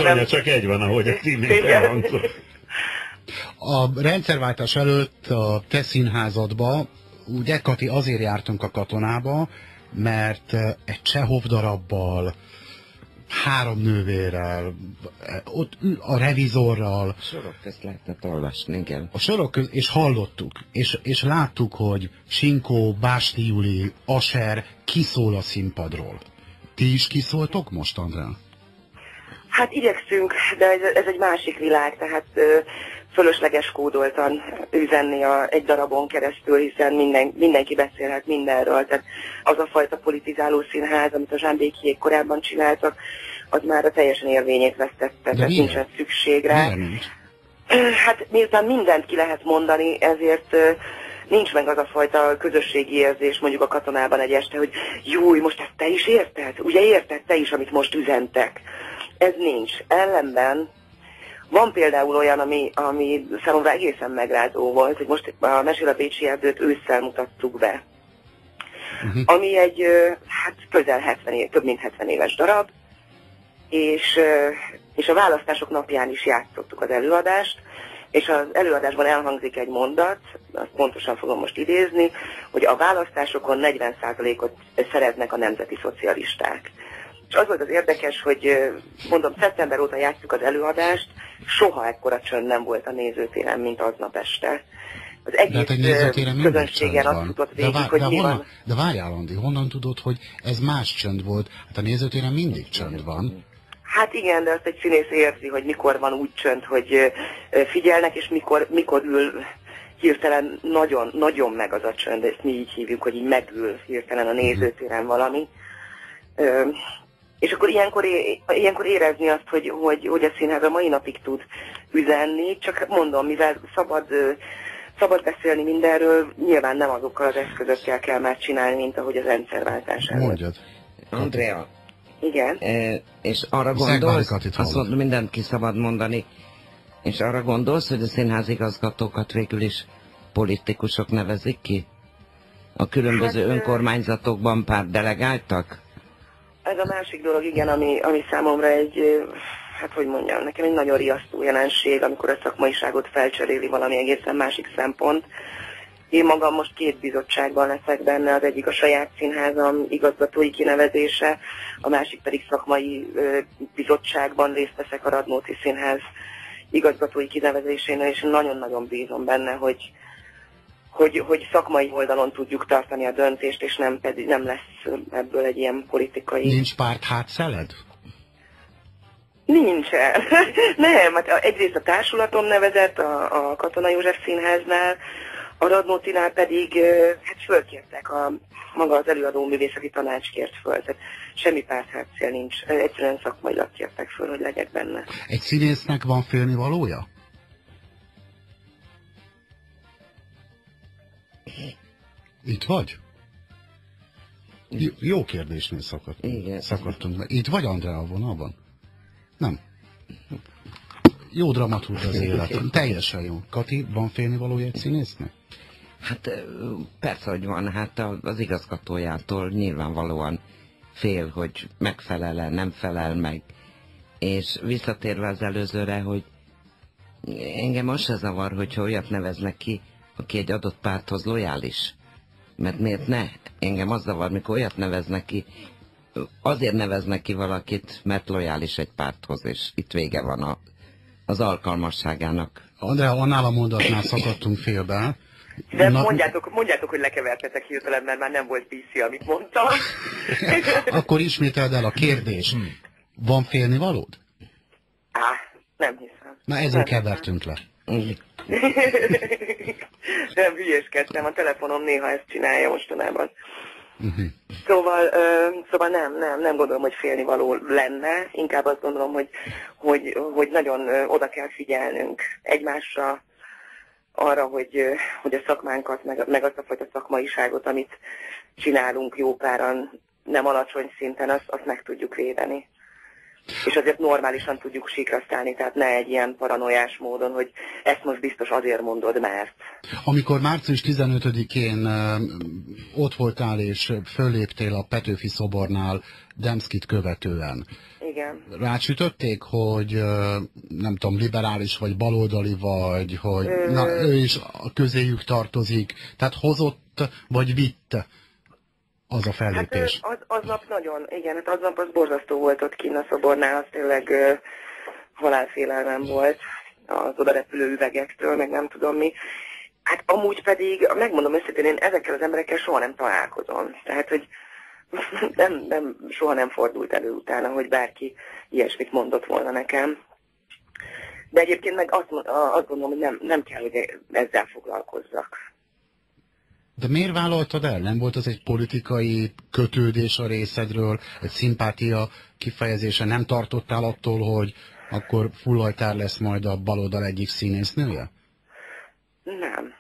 Nem, csak egy van, ahogy ezt imént elhangzott. A rendszerváltás előtt a te színházadba, ugye Kati, azért jártunk a Katonába, mert egy Csehov darabbal, 3 nővérrel, ott a revizorral. Sorok közt lehetett olvasni, igen. A sorok közt, és hallottuk, és láttuk, hogy Sinkó, Básti Juli, Aser kiszól a színpadról. Ti is kiszóltok most, Andrea? Hát igyekszünk, de ez egy másik világ, tehát fölösleges kódoltan üzenni egy darabon keresztül, hiszen mindenki beszélhet mindenről. Tehát az a fajta politizáló színház, amit a Jean Békiék korábban csináltak, az már a teljesen érvényét vesztette, tehát nincsen szükség rá. Hát miután mindent ki lehet mondani, ezért nincs meg az a fajta közösségi érzés mondjuk a Katonában egy este, hogy júj, most ezt te is érted? Ugye érted te is, amit most üzentek? Ez nincs. Ellenben van például olyan, ami számomra egészen megrázó volt, hogy most a Mesél a Bécsi Erdőt ősszel mutattuk be. Ami egy hát közel 70 év, több mint 70 éves darab, és a választások napján is játszottuk az előadást, és az előadásban elhangzik egy mondat, azt pontosan fogom most idézni, hogy a választásokon 40%-ot szeretnek a nemzeti szocialisták. És az volt az érdekes, hogy mondom, szeptember óta játszuk az előadást, soha ekkora csönd nem volt a nézőtéren, mint aznap este. Az egész közönségen azt tudott végig, hogy mi van. De várjál, Andi, honnan tudod, hogy ez más csönd volt? Hát a nézőtéren mindig csönd van. Hát igen, de azt egy színész érzi, hogy mikor van úgy csönd, hogy figyelnek, és mikor ül hirtelen nagyon meg az a csönd, ezt mi így hívjuk, hogy így megül hirtelen a nézőtéren valami. És akkor ilyenkor érezni azt, hogy a színház a mai napig tud üzenni, csak mondom, mivel szabad beszélni mindenről, nyilván nem azokkal az eszközökkel kell már csinálni, mint ahogy az rendszerváltás előtt. Mondjad. Andrea. Igen. És arra gondolsz, azt mondom, mindent ki szabad mondani, és arra gondolsz, hogy a színházigazgatókat végül is politikusok nevezik ki? A különböző önkormányzatokban párt delegáltak? Ez a másik dolog, igen, ami számomra hát hogy mondjam, nekem egy nagyon riasztó jelenség, amikor a szakmaiságot felcseréli valami egészen másik szempont. Én magam most 2 bizottságban leszek benne, az egyik a saját színházam igazgatói kinevezése, a másik pedig szakmai bizottságban részt veszek a Radnóti Színház igazgatói kinevezésénél, és nagyon-nagyon bízom benne, hogy szakmai oldalon tudjuk tartani a döntést, és nem lesz ebből egy ilyen politikai... Nincs párt hátszeled? Nincsen. Nem, hát egyrészt a társulaton nevezett, a Katona József Színháznál, a Radnótinál pedig hát fölkértek, maga az előadó művészeti tanács kért föl, tehát semmi párthátszél nincs, egyszerűen szakmailag kértek föl, hogy legyek benne. Egy színésznek van félnivalója? Itt vagy? Jó kérdésnél szakadtunk meg. Itt vagy, Andrea, a vonalban? Nem. Jó dramatúr az élet. Teljesen jó. Kati, van félnivalója egy színésznek? Hát persze, hogy van. Hát az igazgatójától nyilvánvalóan fél, hogy megfelel-e, nem felel meg. És visszatérve az előzőre, hogy engem az se zavar, hogyha olyat neveznek ki, aki egy adott párthoz lojális. Mert miért ne? Engem az zavar, mikor olyat neveznek ki, azért neveznek ki valakit, mert lojális egy párthoz, és itt vége van az alkalmasságának. Andrea, annál a mondatnál szakadtunk félbe. De mondjátok, hogy lekevertetek hirtelen, mert már nem volt PC, amit mondtam. Akkor ismételd el a kérdést. Van félnivalód? Nem hiszem. Na, ezzel kevertünk le. Nem, hülyéskedtem, a telefonom néha ezt csinálja mostanában. Szóval nem gondolom, hogy félnivaló lenne, inkább azt gondolom, hogy nagyon oda kell figyelnünk egymásra, arra, hogy a szakmánkat, meg azt a fajta szakmaiságot, amit csinálunk jó páran, nem alacsony szinten, azt meg tudjuk védeni. És azért normálisan tudjuk síkra szállni, tehát ne egy ilyen paranoiás módon, hogy ezt most biztos azért mondod, mert... Amikor március 15-én ott voltál és fölléptél a Petőfi szobornál Demszkit követően, igen. Rácsütötték, hogy nem tudom, liberális vagy baloldali vagy, hogy na, ő is a közéjük tartozik, tehát hozott vagy vitt az a fellépés. Hát aznap nagyon, igen, hát aznap az borzasztó volt ott kinn a szobornál, az tényleg halálfélelmem volt az oda repülő üvegektől, meg nem tudom mi. Hát amúgy pedig, megmondom őszintén, én ezekkel az emberekkel soha nem találkozom. Tehát, hogy soha nem fordult elő utána, hogy bárki ilyesmit mondott volna nekem. De egyébként meg azt gondolom, hogy nem kell, hogy ezzel foglalkozzak. De miért vállaltad el? Nem volt az egy politikai kötődés a részedről, egy szimpátia kifejezése? Nem tartottál attól, hogy akkor Fullajtár lesz majd a baloldal egyik színésznője? Nem.